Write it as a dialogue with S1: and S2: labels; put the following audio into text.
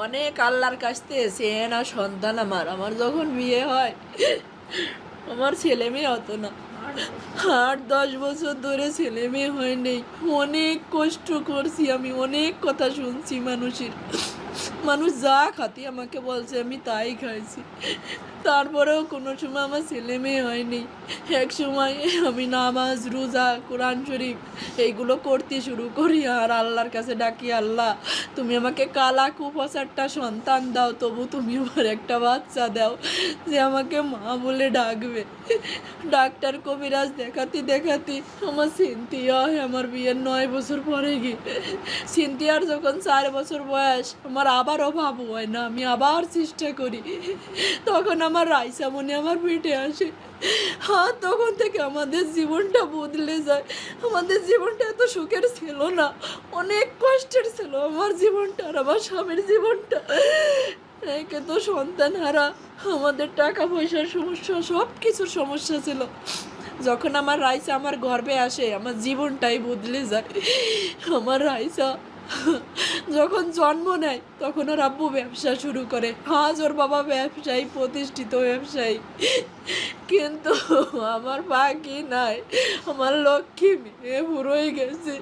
S1: অনেক আল্লাহর কাছ থেকে চেয়ে না সন্তান। আমার যখন বিয়ে হয় আমার ছেলে মেয়ে হতো না। 8-10 বছর ধরে ছেলে মেয়ে হয়নি। অনেক কষ্ট করছি আমি, অনেক কথা শুনছি মানুষের। মানুষ যা খাতি আমাকে বলছে আমি তাই খাইছি, তারপরেও কোনো সময় আমার ছেলে মেয়ে হয়নি। এক সময় আমি নামাজ রোজা কোরআন শরীফ এইগুলো করতে শুরু করি আর আল্লাহর কাছে ডাকি, আল্লাহ তুমি আমাকে কালা কুপোষারটা সন্তান দাও, তবু তুমি আমার একটা বাচ্চা দাও যে আমাকে মা বলে ডাকবে। ডাক্তার কবিরাজ দেখাতে দেখাতে আমার সিনথিয়া হয় আমার বিয়ের 9 বছর পরে গিয়ে। সিনথিয়ার যখন 4 বছর বয়স আমার আবারও ভাবু হয় না, আমি আবার চেষ্টা করি। তখন আমার রাইসা মনে আমার পেটে আসে। হ্যাঁ, তখন থেকে আমাদের জীবনটা বদলে যায়। আমাদের জীবনটা এত সুখের ছিল না, অনেক কষ্টের ছিল আমার জীবনটা আর আমার স্বামীর জীবনটা। একে তো সন্তান হারা, আমাদের টাকা পয়সার সমস্যা, সব কিছুর সমস্যা ছিল। যখন আমার রাইসা আমার গর্ভে আসে আমার জীবনটাই বদলে যায়। আমার রাইসা যখন জন্ম নেয় তখন ওর আব্বু ব্যবসা শুরু করে। আজ ওর বাবা ব্যবসায়ী, প্রতিষ্ঠিত ব্যবসায়ী, কিন্তু আমার বাকি নাই। আমার লক্ষ্মী মেয়ে বুড়োই গেছে।